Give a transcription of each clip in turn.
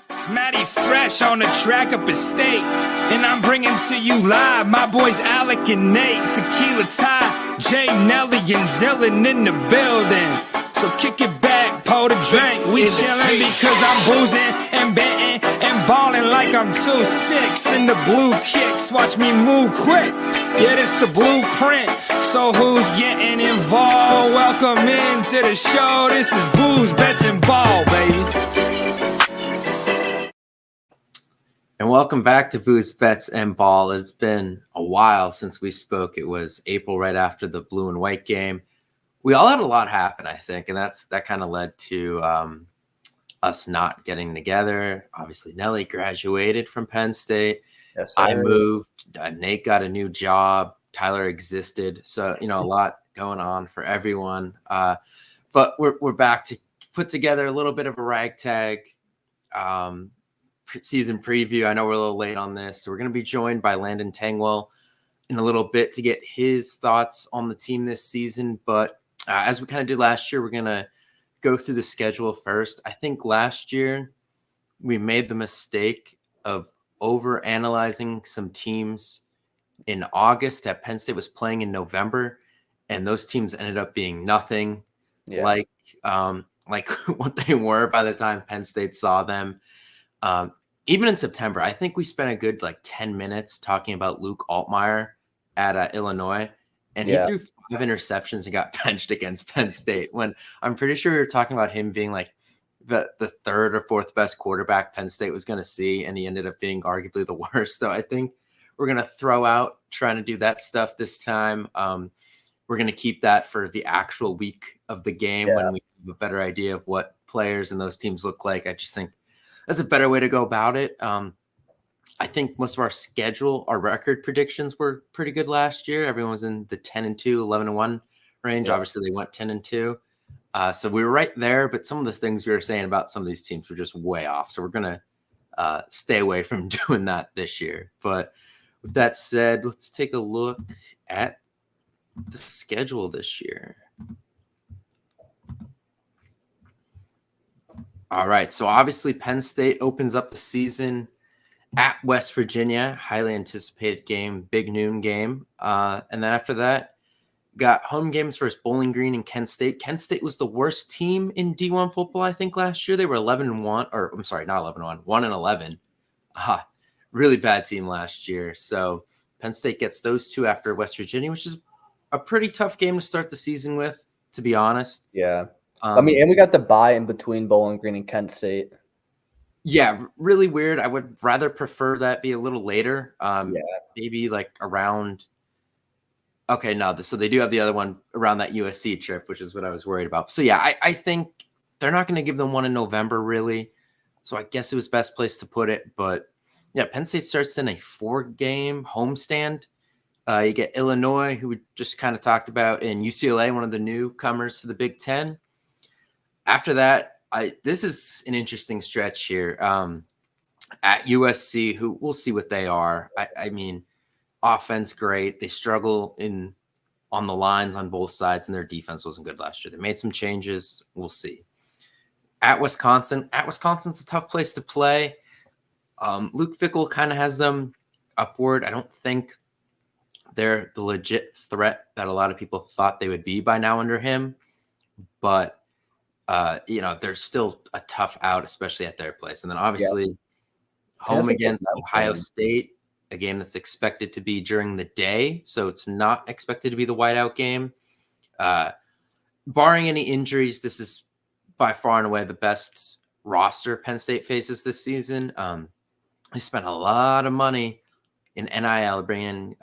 It's Matty Fresh on the track up at State, and I'm bringing to you live my boys Alec and Nate, Tequila Ty, Jay, Nelly, and Zillin in the building. So kick it back, pour the drink. We chillin' because I'm boozing and betting and balling like I'm 2-6 in the blue kicks. Watch me move quick. Yeah, this the blueprint. So who's getting involved? Welcome into the show. This is Booze, Bets, and Ball, baby. And welcome back to Booze, Bets, and Ball. It's been a while since we spoke. It was April right after the blue and white game. We all had a lot happen, I think, and that kind of led to us not getting together. Obviously, Nelly graduated from Penn State. Yes, sir. I moved. Nate got a new job. Tyler existed. So, a lot going on for everyone. But we're back to put together a little bit of a ragtag season preview. I know we're a little late on this. So we're going to be joined by Landon Tengwall in a little bit to get his thoughts on the team this season. But as we kind of did last year, we're going to go through the schedule first. I think last year we made the mistake of over-analyzing some teams in August that Penn State was playing in November, and those teams ended up being nothing like what they were by the time Penn State saw them. Even in September, I think we spent a good 10 minutes talking about Luke Altmaier at Illinois, and he threw 5 interceptions and got benched against Penn State, when I'm pretty sure we were talking about him being the third or fourth best quarterback Penn State was going to see, and he ended up being arguably the worst. So I think we're going to throw out trying to do that stuff this time. We're going to keep that for the actual week of the game when we have a better idea of what players and those teams look like. I just think that's a better way to go about it. I think most of our record predictions were pretty good last year. Everyone was in the 10-2, 11-1 range. Yeah. Obviously, they went 10-2. So we were right there, but some of the things we were saying about some of these teams were just way off. So we're going to stay away from doing that this year. But with that said, let's take a look at the schedule this year. All right. So obviously Penn State opens up the season at West Virginia, highly anticipated game, big noon game. And then after that, got home games versus Bowling Green and Kent State. Kent State was the worst team in D1 football, I think, last year. They were 11-1, or I'm sorry, not 11-1, 1-11. Really bad team last year. So Penn State gets those two after West Virginia, which is a pretty tough game to start the season with, to be honest. Yeah. And we got the bye in between Bowling Green and Kent State. Yeah, really weird. I would rather prefer that be a little later. Maybe around. Okay, no. So they do have the other one around that USC trip, which is what I was worried about. So yeah, I think they're not going to give them one in November, really. So I guess it was best place to put it. But yeah, Penn State starts in a 4-game homestand. You get Illinois, who we just kind of talked about, and UCLA, one of the newcomers to the Big Ten. After that, this is an interesting stretch here. At USC, who we'll see what they are. I mean, offense great. They struggle on the lines on both sides, and their defense wasn't good last year. They made some changes. We'll see. At Wisconsin, Wisconsin's a tough place to play. Luke Fickell kind of has them upward. I don't think they're the legit threat that a lot of people thought they would be by now under him, but they're still a tough out, especially at their place. And then obviously home against Ohio State, a game that's expected to be during the day. So it's not expected to be the whiteout game. Barring any injuries, this is by far and away the best roster Penn State faces this season. They spent a lot of money in NIL, bringing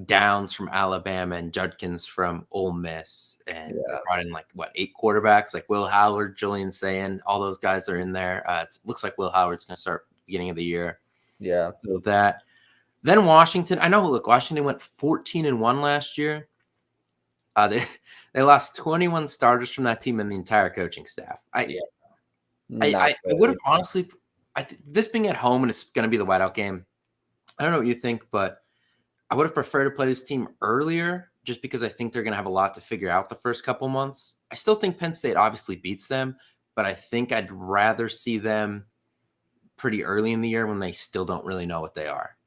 Downs from Alabama and Judkins from Ole Miss, and they brought in 8 quarterbacks, like Will Howard, Julian Sayin, all those guys are in there. It looks like Will Howard's going to start beginning of the year. Yeah. So that. Then Washington. I know. Look, Washington went 14-1 last year. They lost 21 starters from that team and the entire coaching staff. I would have honestly. This being at home and it's going to be the whiteout game. I don't know what you think, but I would have preferred to play this team earlier just because I think they're going to have a lot to figure out the first couple months. I still think Penn State obviously beats them, but I think I'd rather see them pretty early in the year when they still don't really know what they are.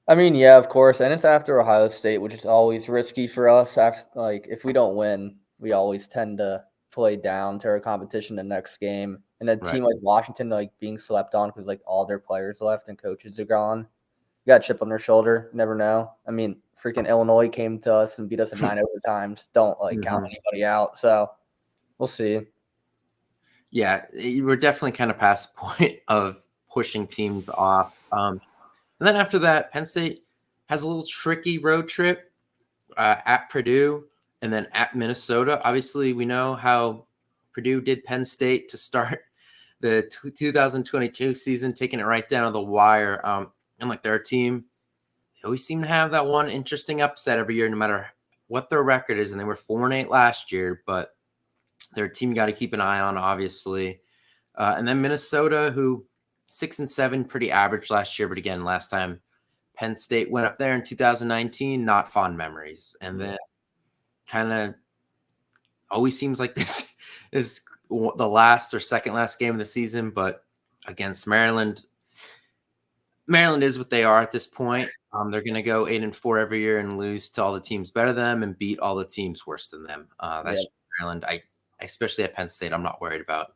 I mean, yeah, of course, and it's after Ohio State, which is always risky for us. After, like, if we don't win, we always tend to play down to our competition the next game. And a Right. team like Washington, like being slept on because like all their players left and coaches are gone. You got a chip on their shoulder. Never know. I mean, freaking Illinois came to us and beat us in 9 overtimes. Don't like count anybody out. So we'll see. Yeah, you were definitely kind of past the point of pushing teams off. And then after that, Penn State has a little tricky road trip at Purdue and then at Minnesota. Obviously, we know how Purdue did Penn State to start the 2022 season, taking it right down to the wire. And like their team, they always seem to have that one interesting upset every year, no matter what their record is. And they were 4-8 last year, but their team got to keep an eye on, obviously. And then Minnesota, who 6-7, pretty average last year. But again, last time Penn State went up there in 2019, not fond memories. And then kind of always seems like this is the last or second last game of the season. But against Maryland is what they are at this point. They're going to go 8-4 every year and lose to all the teams better than them and beat all the teams worse than them. That's Maryland. I especially at Penn State, I'm not worried about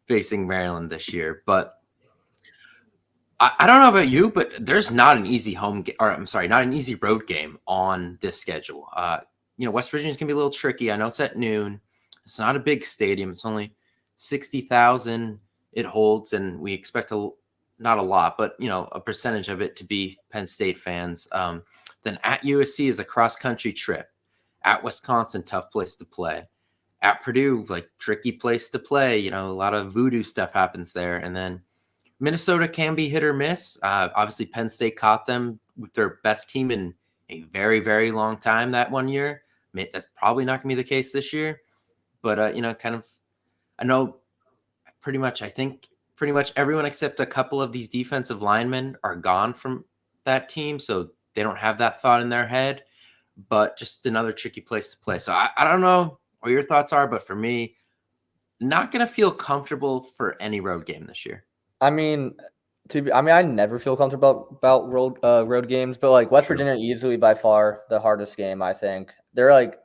facing Maryland this year. But I don't know about you, but there's not an easy not an easy road game on this schedule. West Virginia's going to be a little tricky. I know it's at noon. It's not a big stadium. It's only 60,000 it holds, and we expect not a lot, but a percentage of it to be Penn State fans. Then at USC is a cross-country trip. At Wisconsin, tough place to play. At Purdue, like tricky place to play. A lot of voodoo stuff happens there. And then Minnesota can be hit or miss. Obviously, Penn State caught them with their best team in a very, very long time that one year. That's probably not going to be the case this year. But, I know I think pretty much everyone except a couple of these defensive linemen are gone from that team. So they don't have that thought in their head. But just another tricky place to play. So I don't know what your thoughts are, but for me, not going to feel comfortable for any road game this year. I mean, I never feel comfortable about road games, but like West Virginia easily by far the hardest game. I think they're like,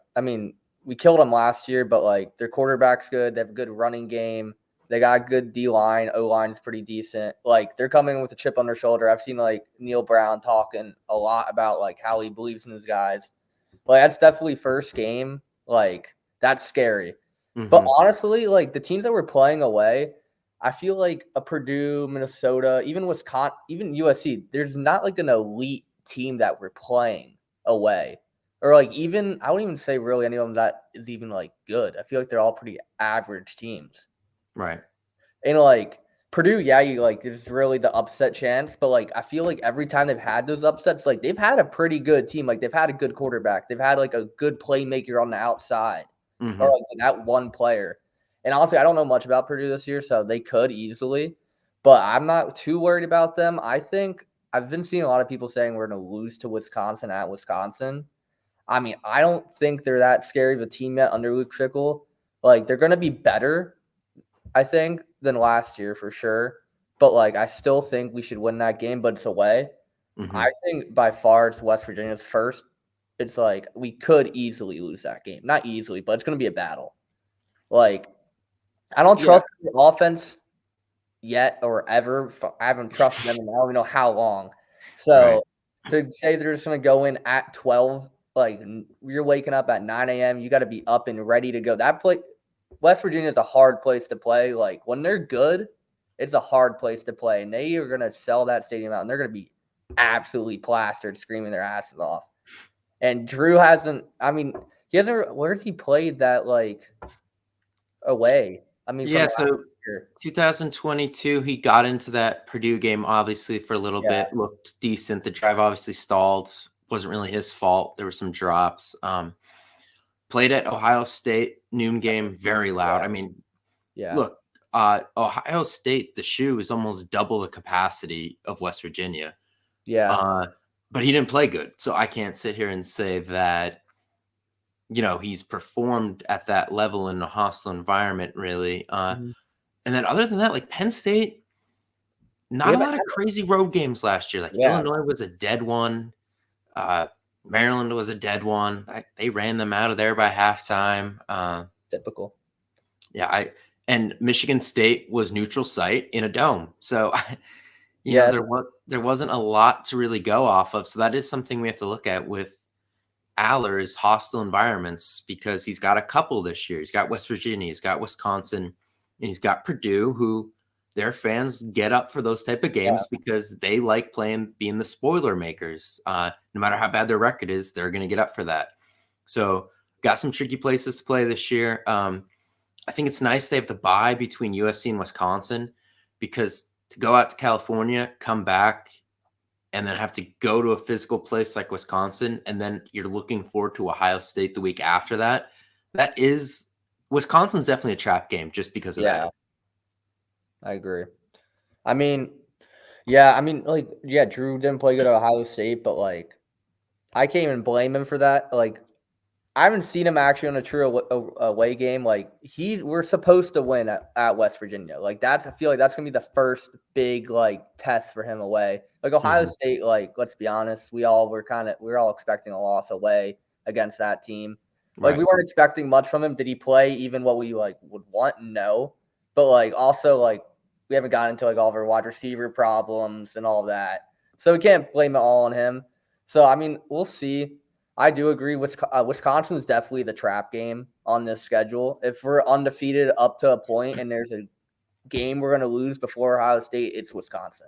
we killed them last year, but like their quarterback's good. They have a good running game. They got good D line. O line's pretty decent. Like they're coming with a chip on their shoulder. I've seen like Neil Brown talking a lot about like how he believes in his guys. Like that's definitely first game. Like that's scary. Mm-hmm. But honestly, like the teams that we're playing away, I feel like a Purdue, Minnesota, even Wisconsin, even USC, there's not like an elite team that we're playing away. Or like even, I wouldn't even say really any of them that is even like good. I feel like they're all pretty average teams. Right. And like Purdue, you like there's really the upset chance, but like I feel like every time they've had those upsets, like they've had a pretty good team. Like they've had a good quarterback. They've had like a good playmaker on the outside. Mm-hmm. Or like that one player. And honestly, I don't know much about Purdue this year, so they could easily. But I'm not too worried about them. I think I've been seeing a lot of people saying we're going to lose to Wisconsin at Wisconsin. I mean, I don't think they're that scary of a team yet under Luke Fickell. Like, they're going to be better, I think, than last year for sure. But, like, I still think we should win that game, but it's away. Mm-hmm. I think by far it's West Virginia's first. It's like we could easily lose that game. Not easily, but it's going to be a battle. Like, I don't trust the offense yet or ever. I haven't trusted them in I don't even know how long. So to say they're just going to go in at 12, like you're waking up at 9 a.m., you got to be up and ready to go. West Virginia is a hard place to play. Like when they're good, it's a hard place to play. And they are going to sell that stadium out and they're going to be absolutely plastered, screaming their asses off. And Drew hasn't, where's he played that like away? So 2022, he got into that Purdue game, obviously, for a little bit, looked decent. The drive obviously stalled. Wasn't really his fault. There were some drops. Played at Ohio State, noon game, very loud. Look, Ohio State, the shoe is almost double the capacity of West Virginia. Yeah. But he didn't play good. So I can't sit here and say that, he's performed at that level in a hostile environment, really. And then other than that, like Penn State, Not a lot of crazy road games last year. Like Yeah. Illinois was a dead one. Maryland was a dead one. They ran them out of there by halftime. Typical. Yeah, and Michigan State was neutral site in a dome. So, Yeah. there wasn't a lot to really go off of. So that is something we have to look at with Aller's hostile environments, because he's got a couple this year. He's got West Virginia, he's got Wisconsin, and he's got Purdue, who their fans get up for those type of games because they like being the spoiler makers. No matter how bad their record is, they're going to get up for that. So got some tricky places to play this year. I think it's nice they have the bye between USC and Wisconsin, because to go out to California, come back, and then have to go to a physical place like Wisconsin, and then you're looking forward to Ohio State the week after that. Wisconsin's definitely a trap game just because of that. I agree. I mean, Drew didn't play good at Ohio State, but like, I can't even blame him for that. Like, I haven't seen him actually on a true away game. Like, we're supposed to win at West Virginia. Like, I feel like that's gonna be the first big like test for him away. Like Ohio State, like, let's be honest, we were all expecting a loss away against that team. Like, we weren't expecting much from him. Did he play even what we like would want? No. But like, also, like, we haven't gotten into like all of our wide receiver problems and all that. So we can't blame it all on him. So I mean, we'll see. I do agree with Wisconsin is definitely the trap game on this schedule. If we're undefeated up to a point and there's a game we're going to lose before Ohio State, it's Wisconsin.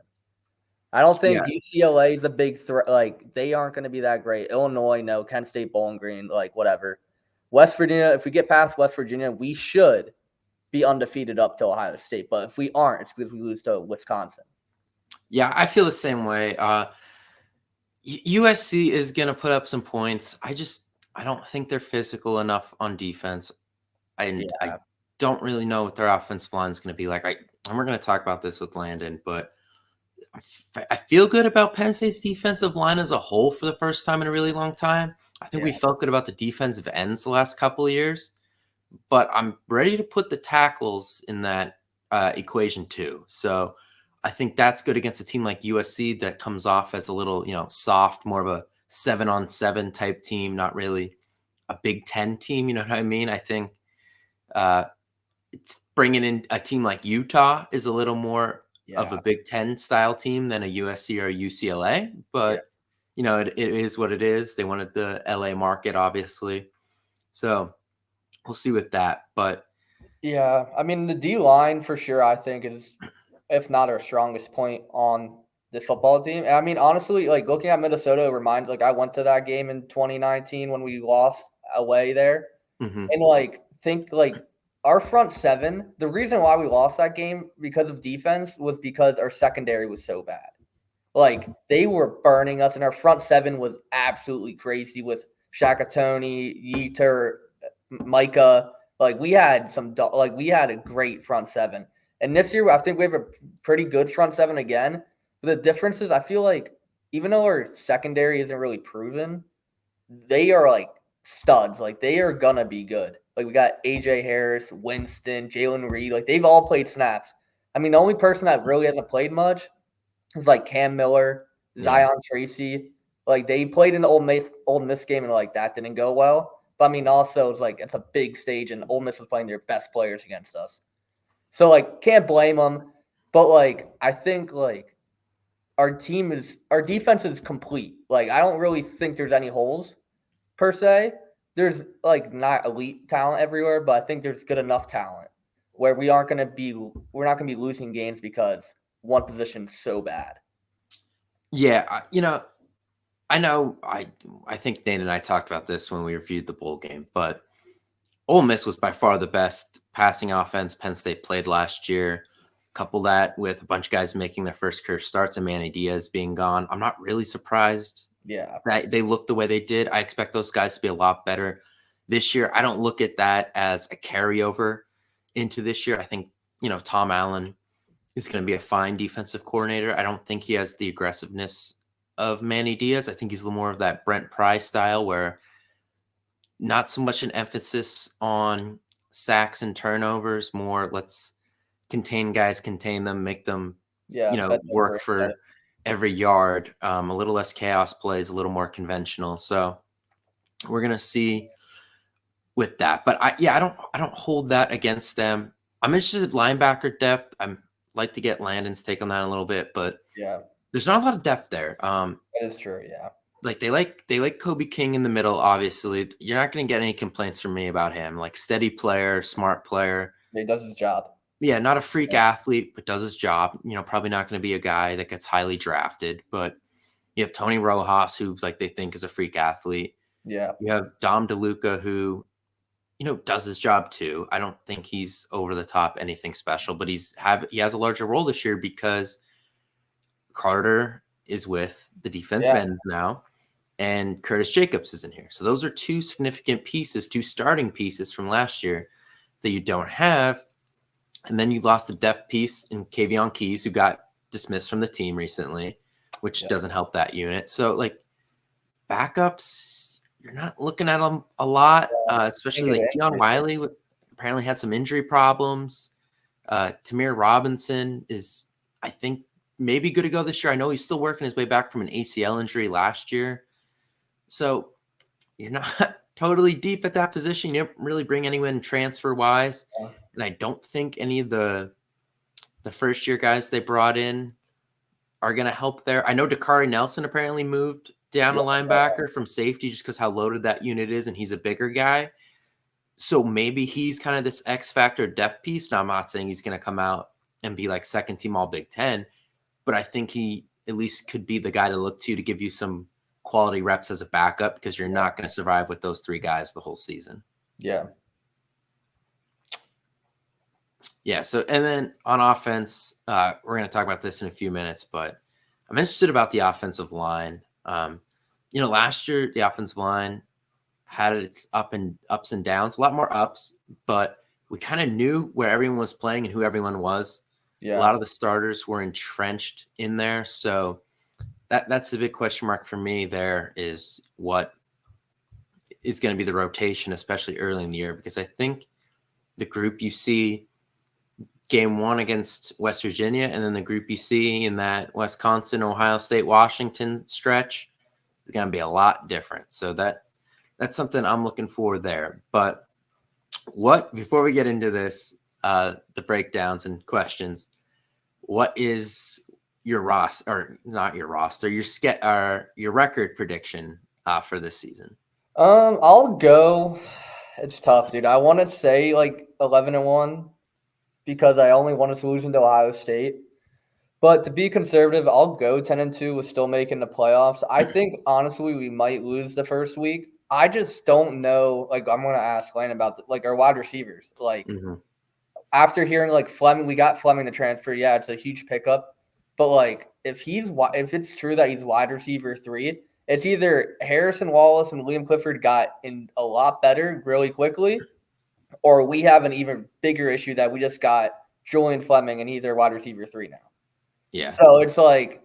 I don't think UCLA is a big threat. Like, they aren't going to be that great. Illinois, no. Kent State, Bowling Green, like, whatever. West Virginia, if we get past West Virginia, we should be undefeated up to Ohio State. But if we aren't, it's because we lose to Wisconsin. Yeah, I feel the same way. USC is going to put up some points. I don't think they're physical enough on defense. I don't really know what their offensive line is going to be like. And we're going to talk about this with Landon, but I feel good about Penn State's defensive line as a whole for the first time in a really long time. I think we felt good about the defensive ends the last couple of years, but I'm ready to put the tackles in that equation too. So I think that's good against a team like USC that comes off as a little, soft, more of a 7-on-7 type team, not really a Big Ten team. You know what I mean? I think it's bringing in a team like Utah is a little more of a Big Ten style team than a USC or a UCLA, but it is what it is. They wanted the LA market, obviously. So we'll see with that. But yeah, I mean, the D line for sure, I think, is, if not our strongest point on the football team. And I mean, honestly, like, looking at Minnesota reminds, like, I went to that game in 2019 when we lost away there. And like, think like our front seven, the reason why we lost that game because of defense was because our secondary was so bad. Like, they were burning us, and our front seven was absolutely crazy with Shakatoni, Yeter, Micah. Like, we had a great front seven. And this year, I think we have a pretty good front seven again. But the difference is, I feel like even though our secondary isn't really proven, they are like studs. Like, they are gonna be good. Like, we got AJ Harris, Winston, Jalen Reed. Like, they've all played snaps. I mean, the only person that really hasn't played much is like Cam Miller, Zion Tracy. Like, they played in the Ole Miss game, and like that didn't go well. But I mean, also it's a big stage, and Ole Miss was playing their best players against us. So like, can't blame them. But like, I think like our defense is complete. Like, I don't really think there's any holes per se. There's like not elite talent everywhere, but I think there's good enough talent where we're not going to be losing games because one position's so bad. Yeah, I know I think Nate and I talked about this when we reviewed the bowl game, but Ole Miss was by far the best passing offense Penn State played last year. Couple that with a bunch of guys making their first career starts and Manny Diaz being gone. I'm not really surprised that they looked the way they did. I expect those guys to be a lot better this year. I don't look at that as a carryover into this year. I think, Tom Allen is going to be a fine defensive coordinator. I don't think he has the aggressiveness of Manny Diaz. I think he's a little more of that Brent Pry style where not so much an emphasis on sacks and turnovers, more let's contain guys, contain them, make them work for every yard, a little less chaos plays, a little more conventional. So we're going to see with that. But I don't hold that against them. I'm interested in linebacker depth. I'm like to get Landon's take on that a little bit, but there's not a lot of depth there. That is true. Yeah. Like they like Kobe King in the middle. Obviously, you're not going to get any complaints from me about him. Like steady player, smart player. He does his job. Yeah, not a freak athlete, but does his job. Probably not going to be a guy that gets highly drafted. But you have Tony Rojas, who like they think is a freak athlete. Yeah. You have Dom DeLuca, who does his job too. I don't think he's over the top anything special, but he has a larger role this year because Carter is with the defensive ends now, and Curtis Jacobs is in here. So those are two significant pieces, two starting pieces from last year that you don't have. And then you lost a depth piece in Kavion Keys, who got dismissed from the team recently, which doesn't help that unit. So like backups, you're not looking at them a lot, especially like Deion Wiley apparently had some injury problems. Tamir Robinson is, I think, maybe good to go this year. I know he's still working his way back from an ACL injury last year. So you're not totally deep at that position. You don't really bring anyone transfer-wise. Yeah. And I don't think any of the first-year guys they brought in are going to help there. I know Dakari Nelson apparently moved down a linebacker from safety just because how loaded that unit is, and he's a bigger guy. So maybe he's kind of this X-factor depth piece. Now, I'm not saying he's going to come out and be like second-team All-Big Ten, but I think he at least could be the guy to look to give you some quality reps as a backup because you're not going to survive with those three guys the whole season. Yeah. Yeah. So, and then on offense, we're going to talk about this in a few minutes, but I'm interested about the offensive line. Last year the offensive line had its ups and downs, a lot more ups, but we kind of knew where everyone was playing and who everyone was. Yeah. A lot of the starters were entrenched in there. So that's the big question mark for me there is what is going to be the rotation, especially early in the year, because I think the group you see game one against West Virginia and then the group you see in that Wisconsin, Ohio State, Washington stretch is going to be a lot different. So that's something I'm looking for there. But before we get into this, the breakdowns and questions, what is your roster, or not your roster, your record prediction for this season? I'll go. It's tough, dude. I want to say like 11-1 because I only want us to lose to Ohio State. But to be conservative, I'll go 10-2 with still making the playoffs. I think honestly we might lose the first week. I just don't know. Like I'm gonna ask Lane about our wide receivers. Like after hearing like Fleming, we got Fleming the transfer. Yeah, it's a huge pickup. But like if it's true that he's wide receiver 3, it's either Harrison Wallace and Liam Clifford got in a lot better really quickly, or we have an even bigger issue that we just got Julian Fleming and he's our wide receiver 3 now. Yeah. So it's like,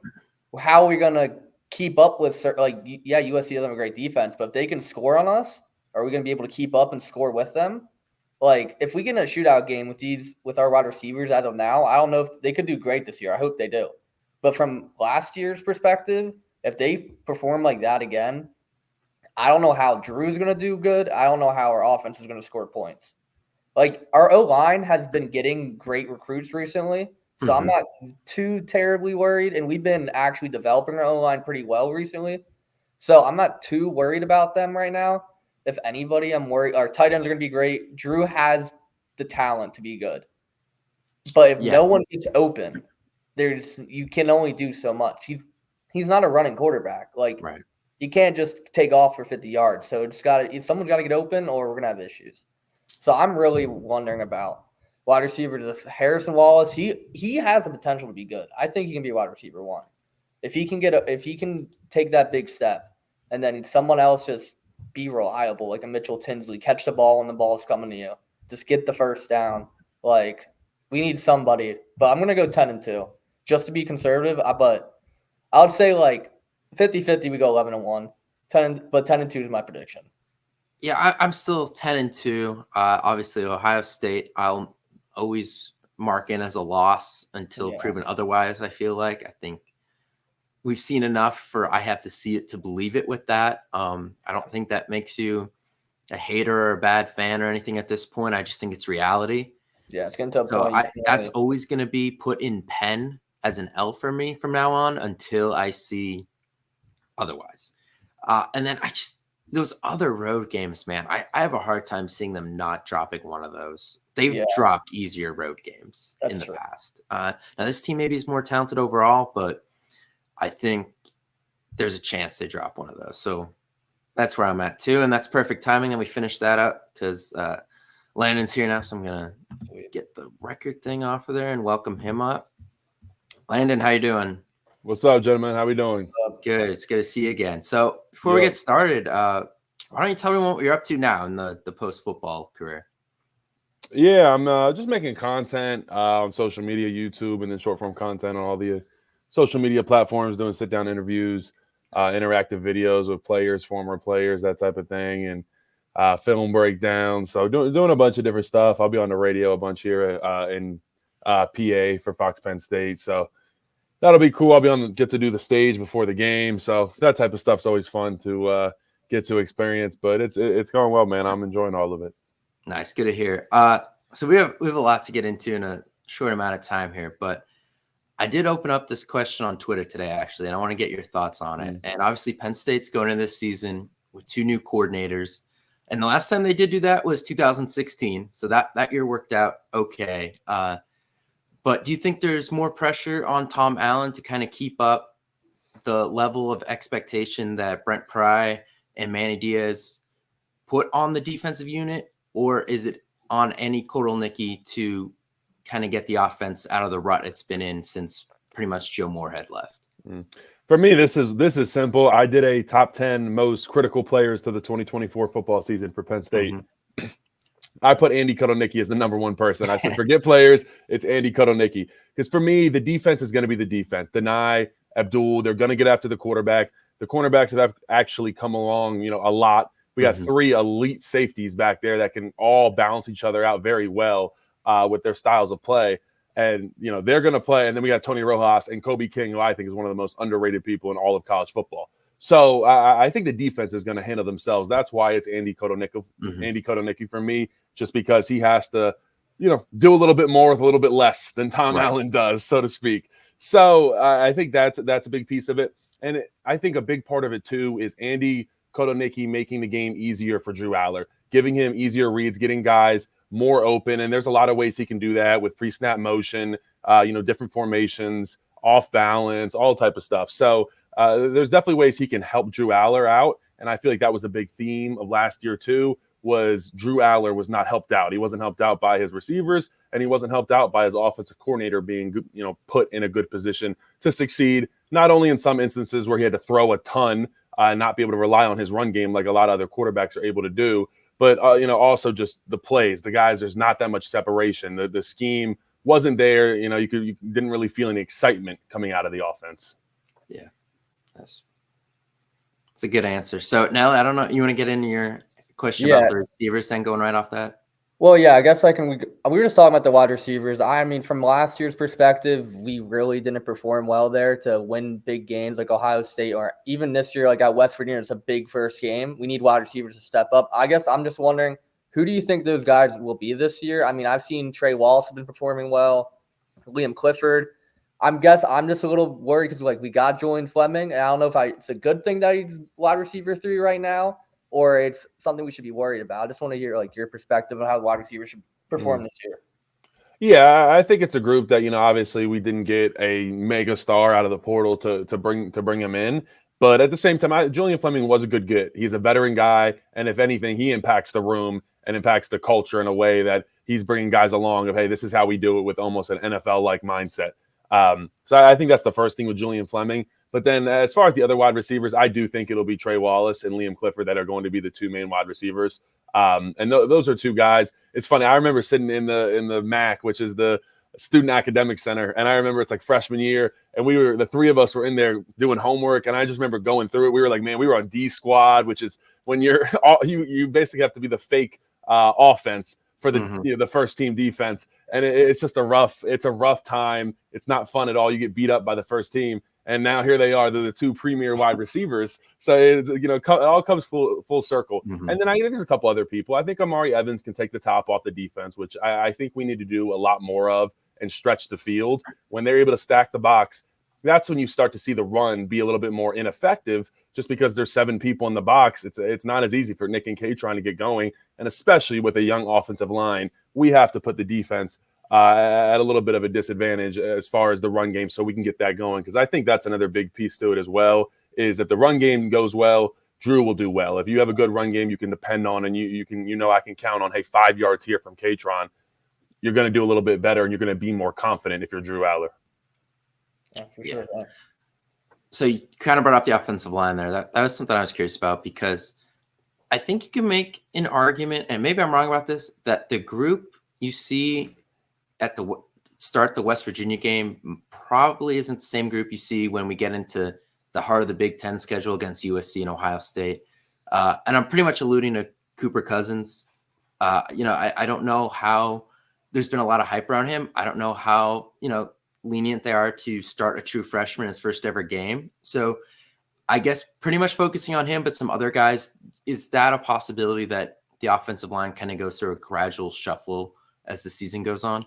how are we gonna keep up with USC doesn't have a great defense, but if they can score on us, are we gonna be able to keep up and score with them? Like if we get in a shootout game with our wide receivers as of now, I don't know if they could do great this year. I hope they do. But from last year's perspective, if they perform like that again, I don't know how Drew's going to do good. I don't know how our offense is going to score points. Like our O-line has been getting great recruits recently, so I'm not too terribly worried. And we've been actually developing our O-line pretty well recently, so I'm not too worried about them right now. If anybody, I'm worried. Our tight ends are going to be great. Drew has the talent to be good, but if no one gets open, you can only do so much. He's not a running quarterback. Like you can't just take off for 50 yards. So someone's got to get open, or we're gonna have issues. So I'm really wondering about wide receivers. If Harrison Wallace, he has the potential to be good. I think he can be a wide receiver 1. If he can take that big step, and then someone else just be reliable, like a Mitchell Tinsley, catch the ball when the ball's coming to you, just get the first down. Like we need somebody. But I'm gonna go 10-2 just to be conservative. But I would say like 50-50, we go 11-1. 10-2 is my prediction. Yeah, I'm still 10-2. Obviously, Ohio State, I'll always mark in as a loss until proven otherwise. I feel like I think we've seen enough for I have to see it to believe it with that. I don't think that makes you a hater or a bad fan or anything at this point. I just think it's reality. Yeah, it's getting to a So point. that's always going to be put in pen as an L for me from now on until I see otherwise. And then those other road games, man, I have a hard time seeing them not dropping one of those. They've dropped easier road games in the past. Now, this team maybe is more talented overall, but I think there's a chance they drop one of those. So that's where I'm at too. And that's perfect timing that we finish that up because Landon's here now. So I'm going to get the record thing off of there and welcome him up. Landon, how you doing? What's up, gentlemen? How we doing? Good. It's good to see you again. So before we get started, why don't you tell me what you're up to now in the post-football career? Yeah, I'm just making content on social media, YouTube, and then short-form content on all the social media platforms, doing sit-down interviews, interactive videos with players, former players, that type of thing, and film breakdowns. So doing a bunch of different stuff. I'll be on the radio a bunch here in PA for Fox Penn State. So that'll be cool. I'll be get to do the stage before the game. So that type of stuff's always fun to get to experience. But it's going well, man. I'm enjoying all of it. Nice. Good to hear. So we have a lot to get into in a short amount of time here, but I did open up this question on Twitter today, actually, and I want to get your thoughts on it. And obviously Penn State's going into this season with 2 new coordinators. And the last time they did do that was 2016. So that year worked out okay. But do you think there's more pressure on Tom Allen to kind of keep up the level of expectation that Brent Pry and Manny Diaz put on the defensive unit? Or is it on Andy Kotelnicki to kind of get the offense out of the rut it's been in since pretty much Joe Moorhead left? For me, this is simple. I did a top 10 most critical players to the 2024 football season for Penn State. I put Andy Kotelnicki as the number 1 person. I said, forget players, it's Andy Kotelnicki. Because for me, the defense is going to be the defense. Deny, Abdul, they're going to get after the quarterback. The cornerbacks have actually come along, a lot. We got 3 elite safeties back there that can all balance each other out very well with their styles of play. And, they're going to play. And then we got Tony Rojas and Kobe King, who I think is one of the most underrated people in all of college football. So I think the defense is going to handle themselves. That's why it's Andy Kotelnicki for me, just because he has to, do a little bit more with a little bit less than Tom Allen does, so to speak. So I think that's a big piece of it. And I think a big part of it, too, is Andy Kotelnicki making the game easier for Drew Aller, giving him easier reads, getting guys more open. And there's a lot of ways he can do that with pre-snap motion, different formations, off balance, all type of stuff. So there's definitely ways he can help Drew Aller out. And I feel like that was a big theme of last year, too, was Drew Aller was not helped out. He wasn't helped out by his receivers, and he wasn't helped out by his offensive coordinator being, put in a good position to succeed, not only in some instances where he had to throw a ton and not be able to rely on his run game like a lot of other quarterbacks are able to do, but, also just the plays, the guys, there's not that much separation. The scheme wasn't there. You didn't really feel any excitement coming out of the offense. Yeah. It's a good answer. So now I don't know. You want to get into your question about the receivers then going right off that? Well, yeah, I guess we were just talking about the wide receivers. I mean, from last year's perspective, we really didn't perform well there to win big games like Ohio State, or even this year, like at West Virginia, it's a big first game. We need wide receivers to step up. I guess I'm just wondering, who do you think those guys will be this year? I mean, I've seen Trey Wallace have been performing well, Liam Clifford. I'm just a little worried because we got Julian Fleming, and I don't know if it's a good thing that he's wide receiver 3 right now, or it's something we should be worried about. I just want to hear your perspective on how the wide receivers should perform this year. Yeah, I think it's a group that, obviously we didn't get a mega star out of the portal to bring him in. But at the same time, Julian Fleming was a good get. He's a veteran guy. And if anything, he impacts the room and impacts the culture in a way that he's bringing guys along of, hey, this is how we do it with almost an NFL-like mindset. So I think that's the first thing with Julian Fleming. But then as far as the other wide receivers, I do think it'll be Trey Wallace and Liam Clifford that are going to be the 2 main wide receivers. And those are 2 guys. It's funny. I remember sitting in the MAC, which is the Student Academic Center. And I remember it's like freshman year, and the 3 of us were in there doing homework. And I just remember going through it. We were like, man, we were on D squad, which is when you basically have to be the fake offense for the first team defense. and it's just a rough time. It's not fun at all. You get beat up by the first team, and now here they are. They're the two premier wide receivers. So it's, it all comes full circle. Mm-hmm. And then I think there's a couple other people. I think Amari Evans can take the top off the defense, which I think we need to do a lot more of and stretch the field. When they're able to stack the box, that's when you start to see the run be a little bit more ineffective, just because there's 7 people in the box. It's not as easy for Nick and Kate trying to get going, and especially with a young offensive line, we have to put the defense at a little bit of a disadvantage as far as the run game, so we can get that going. Because I think that's another big piece to it as well, is if the run game goes well, Drew will do well. If you have a good run game you can depend on, and you can I can count on, hey, 5 yards here from Katron, you're going to do a little bit better, and you're going to be more confident if you're Drew Aller. Yeah, for sure. Yeah. So you kind of brought up the offensive line there. That was something I was curious about, because I think you can make an argument, and maybe I'm wrong about this, that the group you see at the start the West Virginia game probably isn't the same group you see when we get into the heart of the Big Ten schedule against USC and Ohio State. And I'm pretty much alluding to Cooper Cousins. I don't know how there's been a lot of hype around him. I don't know how, lenient they are to start a true freshman in his first ever game. So I guess pretty much focusing on him, but some other guys, is that a possibility that the offensive line kind of goes through a gradual shuffle as the season goes on?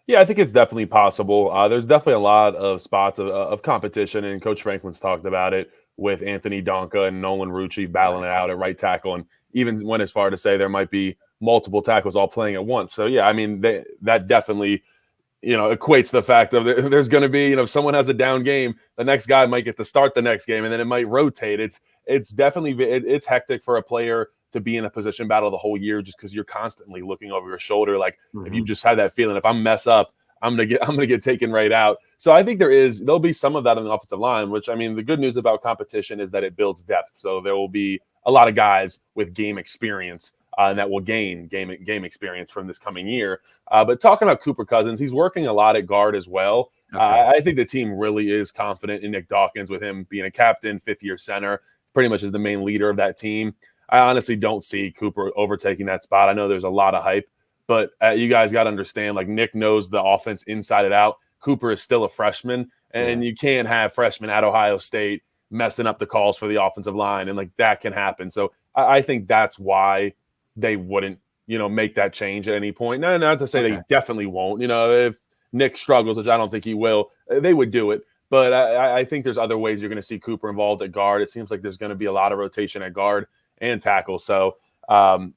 Yeah, I think it's definitely possible. There's definitely a lot of spots of competition, and Coach Franklin's talked about it with Anthony Donka and Nolan Rucci battling it out at right tackle, and even went as far to say there might be multiple tackles all playing at once. So, yeah, I mean, that definitely – equates to the fact of there's going to be, if someone has a down game, the next guy might get to start the next game, and then it might rotate. It's definitely it's hectic for a player to be in a position battle the whole year, just because you're constantly looking over your shoulder. Like, if you just have that feeling, if I mess up, I'm gonna get taken right out. So I think there'll be some of that on the offensive line, which, I mean, the good news about competition is that it builds depth. So there will be a lot of guys with game experience and that will gain game experience from this coming year. But talking about Cooper Cousins, he's working a lot at guard as well. Okay. I think the team really is confident in Nick Dawkins, with him being a captain, 5th-year center, pretty much is the main leader of that team. I honestly don't see Cooper overtaking that spot. I know there's a lot of hype, but you guys got to understand, like, Nick knows the offense inside and out. Cooper is still a freshman, and you can't have freshmen at Ohio State messing up the calls for the offensive line, and like that can happen. So I think that's why they wouldn't, make that change at any point. No, not to say they definitely won't. If Nick struggles, which I don't think he will, they would do it. But I think there's other ways you're going to see Cooper involved at guard. It seems like there's going to be a lot of rotation at guard and tackle. So, not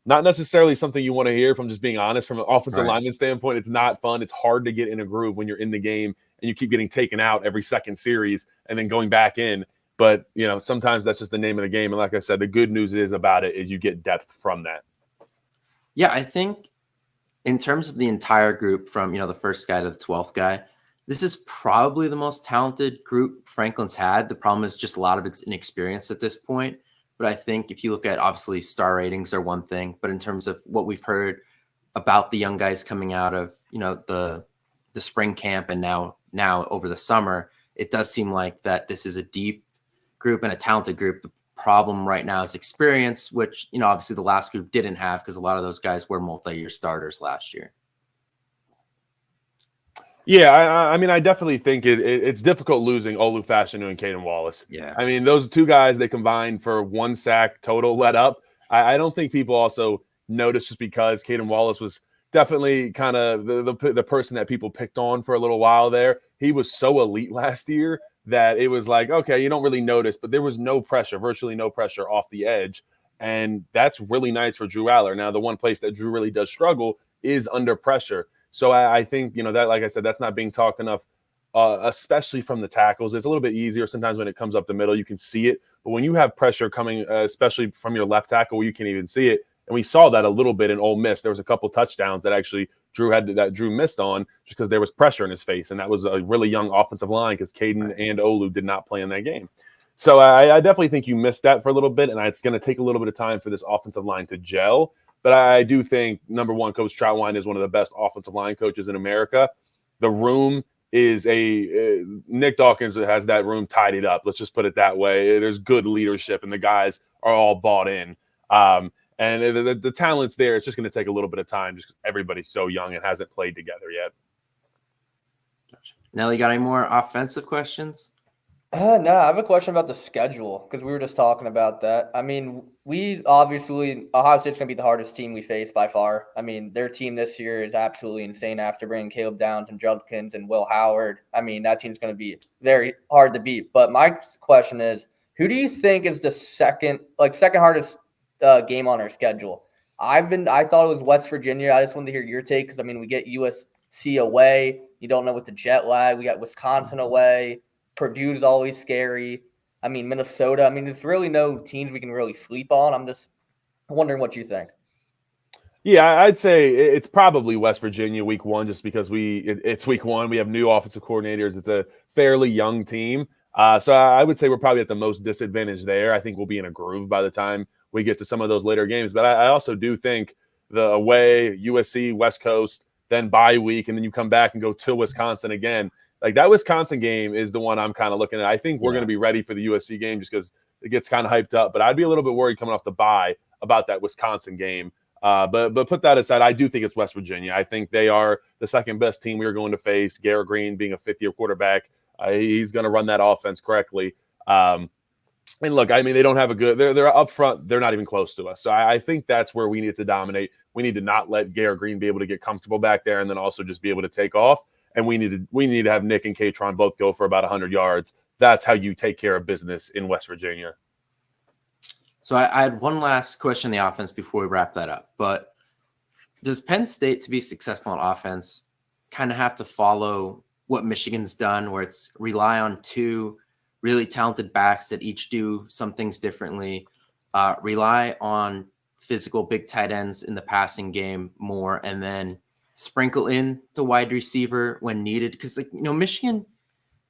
necessarily something you want to hear, from just being honest. From an offensive lineman standpoint, it's not fun. It's hard to get in a groove when you're in the game and you keep getting taken out every second series and then going back in. But, sometimes that's just the name of the game. And like I said, the good news about it is you get depth from that. Yeah, I think in terms of the entire group, from, the first guy to the 12th guy, this is probably the most talented group Franklin's had. The problem is just a lot of it's inexperience at this point. But I think if you look at, obviously, star ratings are one thing, but in terms of what we've heard about the young guys coming out of, the spring camp and now over the summer, it does seem like that this is a deep group and a talented group. The problem right now is experience, which, obviously the last group didn't have, because a lot of those guys were multi-year starters last year. Yeah, I mean, I definitely think it's difficult losing Olu Fashanu and Caden Wallace. Yeah. I mean, those two guys, they combined for 1 sack total let up. I don't think people also noticed, just because Caden Wallace was definitely kind of the person that people picked on for a little while there. He was so elite last year that it was like, okay, you don't really notice, but there was no pressure, virtually no pressure off the edge. And that's really nice for Drew Aller. Now, the one place that Drew really does struggle is under pressure. So I think, that, like I said, that's not being talked enough, especially from the tackles. It's a little bit easier sometimes when it comes up the middle. You can see it. But when you have pressure coming, especially from your left tackle, you can't even see it. And we saw that a little bit in Ole Miss. There was a couple touchdowns that actually Drew missed on, just because there was pressure in his face. And that was a really young offensive line, because Caden and Olu did not play in that game. So I definitely think you missed that for a little bit. And it's going to take a little bit of time for this offensive line to gel. But I do think, number one, Coach Troutwine is one of the best offensive line coaches in America. The room is Nick Dawkins has that room tidied up. Let's just put it that way. There's good leadership, and the guys are all bought in. And the talent's there. It's just going to take a little bit of time just because everybody's so young and hasn't played together yet. Nelly, got any more offensive questions? No, I have a question about the schedule because we were just talking about that. I mean, Ohio State's going to be the hardest team we face by far. I mean, their team this year is absolutely insane after bringing Caleb Downs and Judkins and Will Howard. I mean, that team's going to be very hard to beat. But my question is, who do you think is the second hardest game on our schedule? I thought it was West Virginia. I just wanted to hear your take because, I mean, we get USC away. You don't know with the jet lag. We got Wisconsin away. Purdue's always scary. I mean, Minnesota. I mean, there's really no teams we can really sleep on. I'm just wondering what you think. Yeah, I'd say it's probably West Virginia week one, just because it's week one. We have new offensive coordinators. It's a fairly young team. So I would say we're probably at the most disadvantage there. I think we'll be in a groove by the time we get to some of those later games. But I also do think the away, USC, West Coast, then bye week, and then you come back and go to Wisconsin again. Like, that Wisconsin game is the one I'm kind of looking at. I think we're going to be ready for the USC game just because it gets kind of hyped up. But I'd be a little bit worried coming off the bye about that Wisconsin game. But put that aside, I do think it's West Virginia. I think they are the second best team we are going to face. Garrett Green being a fifth-year quarterback, he's going to run that offense correctly. And look, I mean, they don't have a good – they're up front. They're not even close to us. So I think that's where we need to dominate. We need to not let Garrett Green be able to get comfortable back there and then also just be able to take off. And we need to have Nick and Katron both go for about 100 yards. That's how you take care of business in West Virginia. So I had one last question on the offense before we wrap that up. But does Penn State, to be successful on offense, kind of have to follow what Michigan's done, where it's rely on two really talented backs that each do some things differently, rely on physical big tight ends in the passing game more, and then sprinkle in the wide receiver when needed? Because, Michigan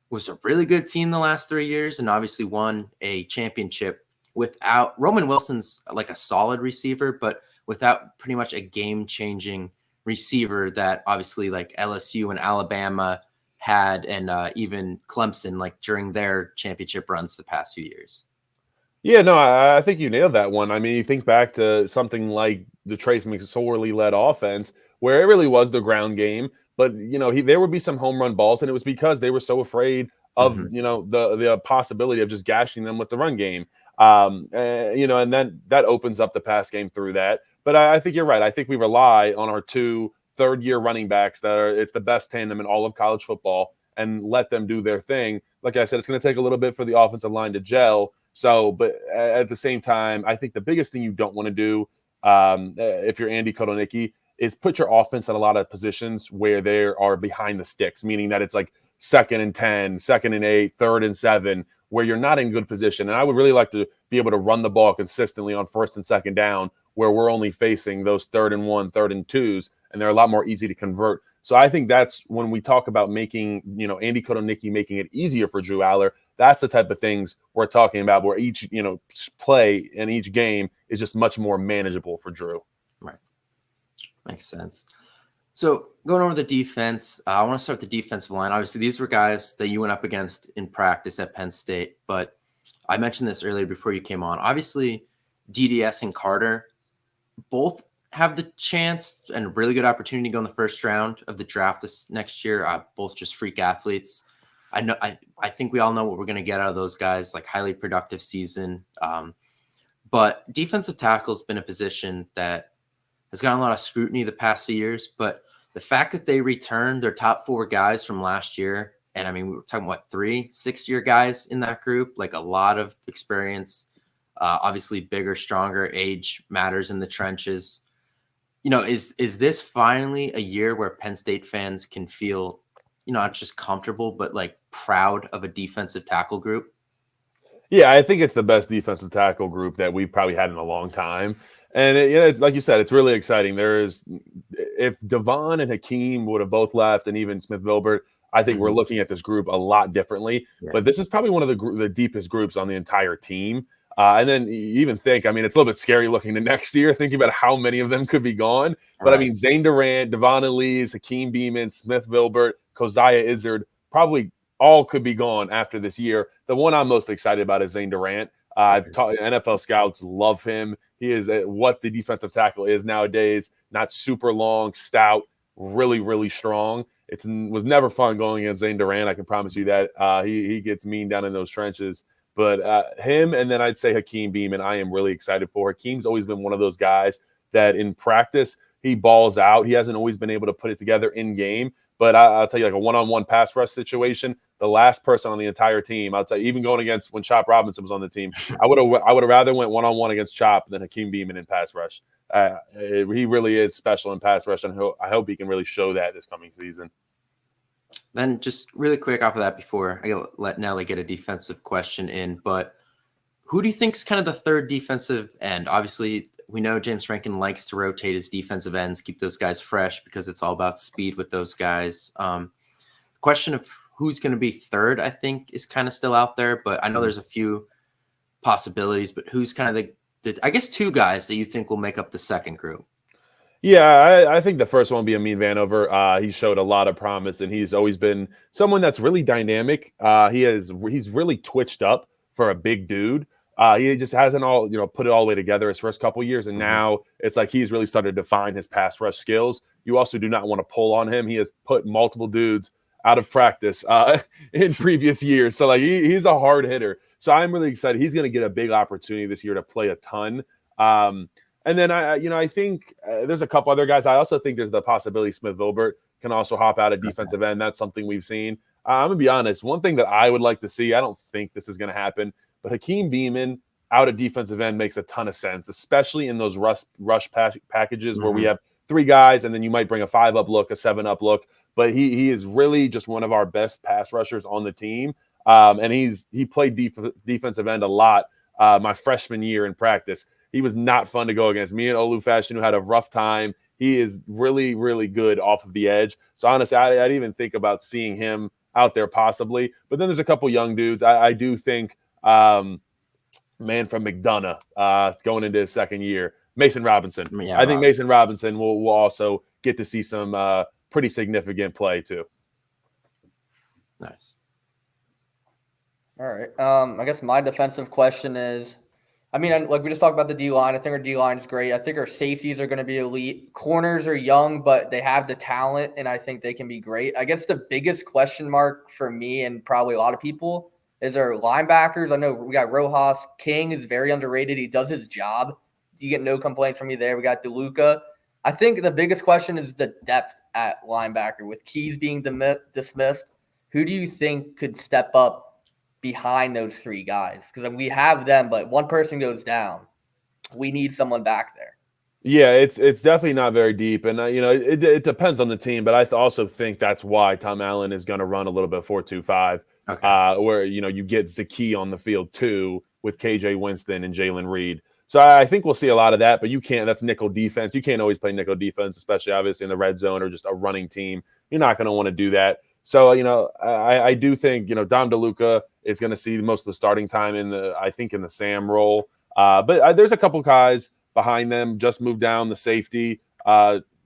was a really good team the last 3 years and obviously won a championship without Roman Wilson's like a solid receiver, but without pretty much a game-changing receiver that obviously like LSU and Alabama had, and even Clemson like during their championship runs the past few years. Yeah, no, I think you nailed that one. I mean, you think back to something like the Trace McSorley-led offense, where it really was the ground game, but there would be some home run balls, and it was because they were so afraid of the possibility of just gashing them with the run game. And then that opens up the pass game through that. But I think you're right. I think we rely on our two third-year running backs it's the best tandem in all of college football, and let them do their thing. Like I said, it's going to take a little bit for the offensive line to gel. So, but at the same time, I think the biggest thing you don't want to do if you're Andy Kotelnicki is put your offense in a lot of positions where they are behind the sticks, meaning that it's like 2nd and 10, 2nd and 8, 3rd and 7, where you're not in good position. And I would really like to be able to run the ball consistently on 1st and 2nd down, where we're only facing those 3rd and 1, 3rd and 2s, and they're a lot more easy to convert. So I think that's when we talk about making, Andy Kotelnicki making it easier for Drew Aller. That's the type of things we're talking about, where each, play in each game is just much more manageable for Drew. Right. Makes sense. So going over the defense, I want to start with the defensive line. Obviously, these were guys that you went up against in practice at Penn State, but I mentioned this earlier before you came on. Obviously, DDS and Carter both have the chance and a really good opportunity to go in the first round of the draft this next year. Both just freak athletes. I think we all know what we're going to get out of those guys, like highly productive season. But defensive tackle has been a position that has gotten a lot of scrutiny the past few years. But the fact that they returned their top 4 guys from last year, and I mean, we were talking about 3 6-year guys in that group, like a lot of experience, obviously bigger, stronger, age matters in the trenches. Is this finally a year where Penn State fans can feel, not just comfortable, but like proud of a defensive tackle group? Yeah, I think it's the best defensive tackle group that we've probably had in a long time. And it's like you said, it's really exciting. If Devon and Hakeem would have both left, and even Smith Vilbert, I think we're looking at this group a lot differently. Yeah. But this is probably one of the deepest groups on the entire team. And then you even think, I mean, it's a little bit scary looking to next year, thinking about how many of them could be gone. But I mean, Zane Durant, Devon Elise, Hakeem Beamon, Smith Vilbert, Keziah Izzard, probably all could be gone after this year. The one I'm most excited about is Zane Durant. NFL scouts love him. He is what the defensive tackle is nowadays. Not super long, stout, really, really strong. It was never fun going against Zane Durant. I can promise you that. He gets mean down in those trenches. But him, and then I'd say Hakeem Beamon, I am really excited for. Hakeem's always been one of those guys that in practice, he balls out. He hasn't always been able to put it together in game. But I'll tell you, like a one-on-one pass rush situation, the last person on the entire team, I'll tell you, even going against when Chop Robinson was on the team, I would have rather went one-on-one against Chop than Hakeem Beamon in pass rush. He really is special in pass rush, and I hope he can really show that this coming season. Then just really quick off of that before I let Nelly get a defensive question in, but who do you think is kind of the third defensive end? Obviously, we know James Franklin likes to rotate his defensive ends, keep those guys fresh because it's all about speed with those guys. The question of who's going to be third, I think, is kind of still out there, but I know there's a few possibilities, but who's kind of the I guess, two guys that you think will make up the second group? Yeah, I think the first one will be Amin Vanover. He showed a lot of promise, and he's always been someone that's really dynamic. He's really twitched up for a big dude. He just hasn't put it all the way together his first couple years, and now it's like he's really started to define his pass rush skills. You also do not want to pull on him. He has put multiple dudes out of practice in previous years, so like he's a hard hitter. So I'm really excited. He's going to get a big opportunity this year to play a ton. And then I think there's a couple other guys. I also think there's the possibility Smith Vilbert can also hop out of defensive end. That's something we've seen. I'm gonna be honest. One thing that I would like to see, I don't think this is going to happen, but Hakeem Beamon out of defensive end makes a ton of sense, especially in those rush packages where we have three guys and then you might bring a 5-up look, a 7-up look. But he is really just one of our best pass rushers on the team, and he played defensive end a lot my freshman year in practice. He was not fun to go against. Me and Olu Fashanu had a rough time. He is really, really good off of the edge. So honestly, I'd even think about seeing him out there possibly. But then there's a couple young dudes. I do think man from McDonough going into his second year, Mason Robinson. Yeah, I think Mason Robinson will also get to see some pretty significant play too. Nice. All right. I guess my defensive question is, like we just talked about the D-line. I think our D-line is great. I think our safeties are going to be elite. Corners are young, but they have the talent, and I think they can be great. I guess the biggest question mark for me and probably a lot of people is our linebackers. I know we got Rojas. King is very underrated. He does his job. You get no complaints from me there. We got DeLuca. I think the biggest question is the depth at linebacker. With Keys being dismissed, who do you think could step up behind those three guys? Because we have them, but one person goes down. We need someone back there. Yeah, it's definitely not very deep, and it depends on the team. But I also think that's why Tom Allen is going to run a little bit 4-2-5, where you get Zaki on the field too with KJ Winston and Jalen Reed. So I think we'll see a lot of that. But you can't. That's nickel defense. You can't always play nickel defense, especially obviously in the red zone or just a running team. You're not going to want to do that. So, I do think, Dom DeLuca is going to see most of the starting time in the Sam role. But there's a couple guys behind them just moved down the safety.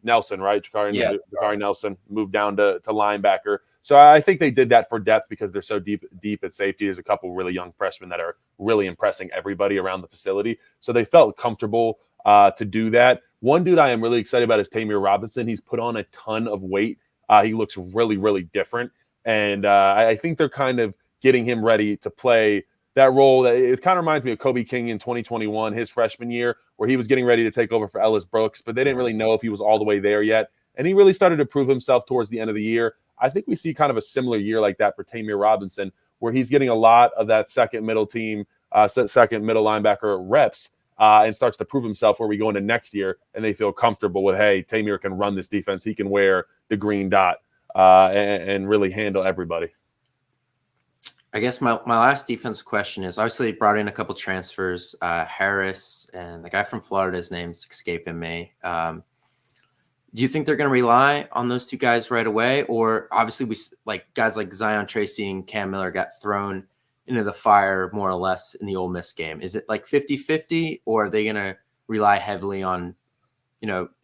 Nelson, right? Jakari Nelson moved down to linebacker. So I think they did that for depth because they're so deep at safety. There's a couple really young freshmen that are really impressing everybody around the facility. So they felt comfortable to do that. One dude I am really excited about is Tamir Robinson. He's put on a ton of weight. He looks really, really different. And I think they're kind of getting him ready to play that role. It kind of reminds me of Kobe King in 2021, his freshman year, where he was getting ready to take over for Ellis Brooks, but they didn't really know if he was all the way there yet. And he really started to prove himself towards the end of the year. I think we see kind of a similar year like that for Tamir Robinson, where he's getting a lot of that second middle linebacker reps and starts to prove himself where we go into next year and they feel comfortable with, hey, Tamir can run this defense. He can wear the green dot and really handle everybody. I guess my last defense question is, obviously brought in a couple transfers, Harris and the guy from Florida, his name's escaping me. Do you think they're going to rely on those two guys right away? Or obviously guys like Zion Tracy and Cam Miller got thrown into the fire more or less in the Ole Miss game. Is it like 50-50, or are they going to rely heavily on,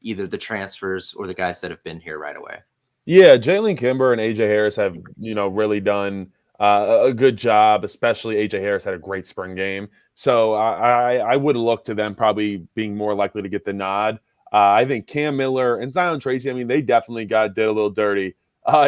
either the transfers or the guys that have been here right away? Yeah, Jalen Kimber and AJ Harris have, really done a good job, especially AJ Harris had a great spring game. So I would look to them probably being more likely to get the nod. I think Cam Miller and Zion Tracy, I mean, they definitely did a little dirty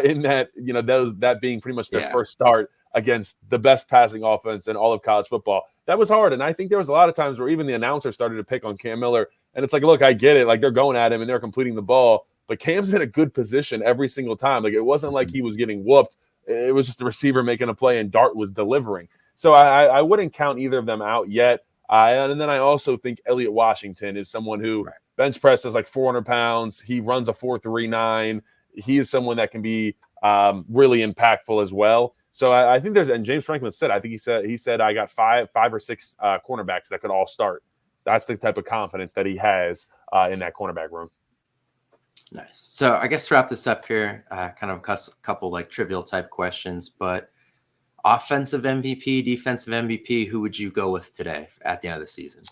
in that, that being pretty much their first start against the best passing offense in all of college football. That was hard. And I think there was a lot of times where even the announcer started to pick on Cam Miller. And it's like, look, I get it. Like, they're going at him and they're completing the ball. But Cam's in a good position every single time. Like, it wasn't like he was getting whooped. It was just the receiver making a play and Dart was delivering. So I wouldn't count either of them out yet. And then I also think Elliott Washington is someone who bench presses like 400 pounds. He runs a 4.39. He is someone that can be really impactful as well. So I think and James Franklin said, I think he said I got five or six cornerbacks that could all start. That's the type of confidence that he has in that cornerback room. Nice. So I guess to wrap this up here, kind of a couple like trivial type questions, but offensive MVP, defensive MVP, who would you go with today at the end of the season?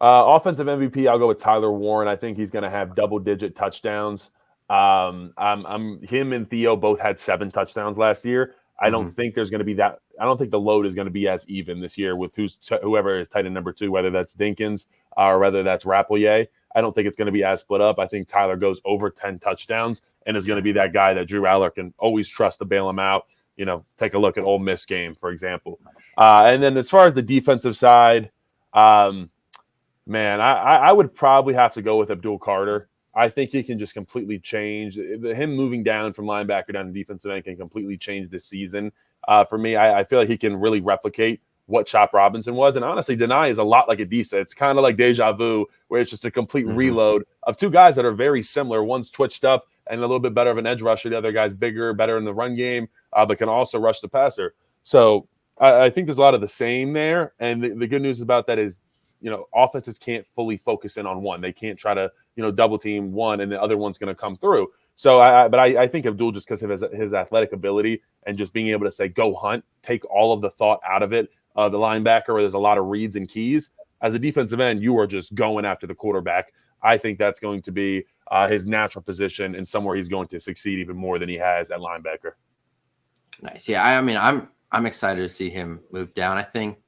Offensive MVP, I'll go with Tyler Warren. I think he's going to have double-digit touchdowns. Him and Theo both had 7 touchdowns last year. I don't think there's going to be that. I don't think the load is going to be as even this year with whoever is tight end number 2, whether that's Dinkins or whether that's Rappleyea. I don't think it's going to be as split up. I think Tyler goes over 10 touchdowns and is going to be that guy that Drew Aller can always trust to bail him out. Take a look at Ole Miss game, for example. And then as far as the defensive side, man, I would probably have to go with Abdul Carter. I think he can just completely change. Him moving down from linebacker down to defensive end can completely change this season. For me, I feel like he can really replicate what Chop Robinson was. And honestly, Denai is a lot like Adisa. It's kind of like deja vu, where it's just a complete reload of 2 guys that are very similar. One's twitched up and a little bit better of an edge rusher. The other guy's bigger, better in the run game, but can also rush the passer. So I think there's a lot of the same there. And the good news about that is, offenses can't fully focus in on one. They can't try to, double team one and the other one's going to come through. So I think Abdul, just because of his athletic ability and just being able to say, go hunt, take all of the thought out of it. The linebacker, where there's a lot of reads and keys. As a defensive end, you are just going after the quarterback. I think that's going to be his natural position and somewhere he's going to succeed even more than he has at linebacker. Nice. Yeah, I mean, I'm excited to see him move down. I think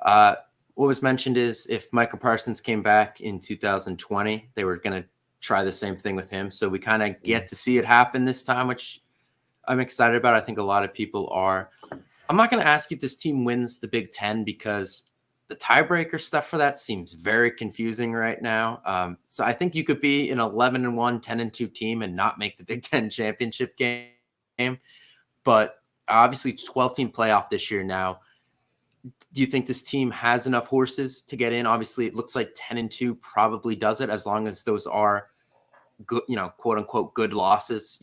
what was mentioned is if Micah Parsons came back in 2020, they were going to try the same thing with him. So we kind of get to see it happen this time, which I'm excited about. I think a lot of people are. I'm not going to ask you if this team wins the Big Ten because the tiebreaker stuff for that seems very confusing right now. So I think you could be an 11-1, 10-2 team and not make the Big Ten championship game. But obviously 12-team playoff this year now. Do you think this team has enough horses to get in? Obviously, it looks like 10-2 probably does it as long as those are good, quote unquote, good losses.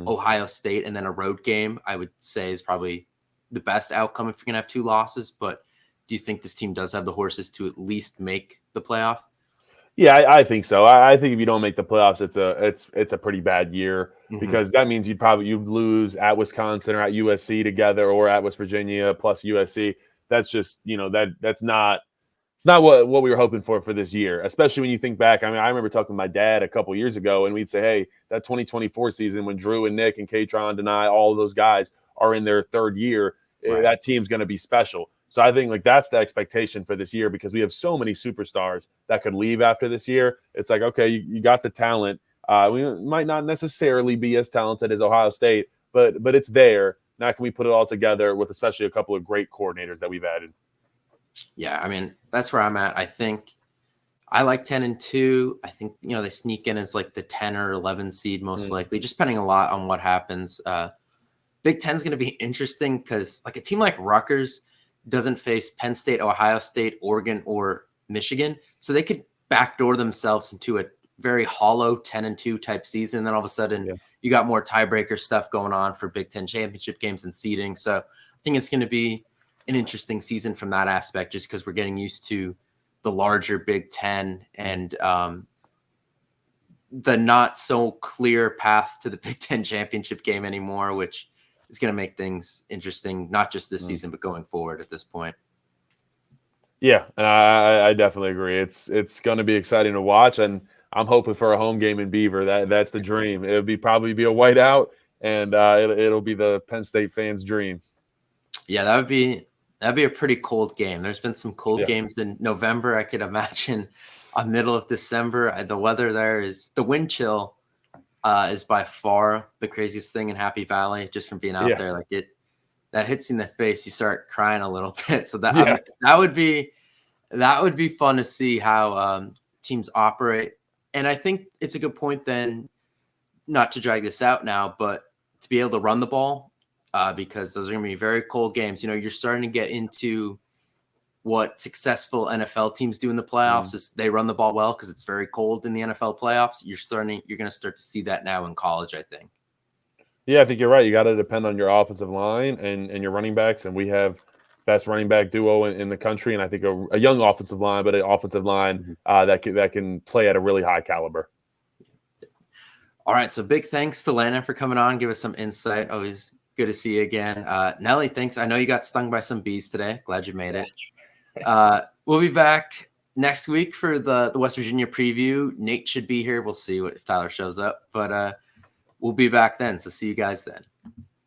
Ohio State and then a road game, I would say is probably the best outcome if you're going to have 2 losses. But do you think this team does have the horses to at least make the playoff? Yeah, I think so. I think if you don't make the playoffs, it's a pretty bad year because that means you'd lose at Wisconsin or at USC together or at West Virginia plus USC. That's just, that's not what we were hoping for this year, especially when you think back. I mean, I remember talking to my dad a couple years ago and we'd say, hey, that 2024 season when Drew and Nick and Katron, Denai, all of those guys are in their 3rd year, that team's going to be special. So I think that's the expectation for this year because we have so many superstars that could leave after this year. It's like, okay, you got the talent. We might not necessarily be as talented as Ohio State, but it's there. Now can we put it all together with especially a couple of great coordinators that we've added? Yeah, I mean, that's where I'm at. I think I like 10-2. I think, they sneak in as like the 10 or 11 seed most likely, just depending a lot on what happens. Big Ten's going to be interesting because like a team like Rutgers doesn't face Penn State, Ohio State, Oregon, or Michigan. So they could backdoor themselves into a very hollow 10-2 type season. And then all of a sudden you got more tiebreaker stuff going on for Big Ten championship games and seeding. So I think it's going to be an interesting season from that aspect, just because we're getting used to the larger Big Ten and the not so clear path to the Big Ten championship game anymore, which is going to make things interesting, not just this season, but going forward at this point. Yeah, I definitely agree. It's going to be exciting to watch, and I'm hoping for a home game in Beaver. That's the dream. It'll probably be a whiteout, and it'll be the Penn State fans' dream. Yeah, that'd be a pretty cold game. There's been some cold Yeah. games in November. I could imagine a middle of December. The weather there is the wind chill is by far the craziest thing in Happy Valley. Just from being out there, like that hits you in the face, you start crying a little bit. So that would be fun to see how teams operate. And I think it's a good point then, not to drag this out now, but to be able to run the ball. Because those are going to be very cold games. You know, you're starting to get into what successful NFL teams do in the playoffs is they run the ball well because it's very cold in the NFL playoffs. You're going to start to see that now in college, I think. Yeah, I think you're right. You got to depend on your offensive line and your running backs. And we have best running back duo in the country. And I think a young offensive line, but an offensive line that can play at a really high caliber. All right. So big thanks to Landon for coming on. Give us some insight. Always good to see you again. Nelly, thanks. I know you got stung by some bees today. Glad you made it. We'll be back next week for the West Virginia preview. Nate should be here. We'll see if Tyler shows up. But we'll be back then. So see you guys then.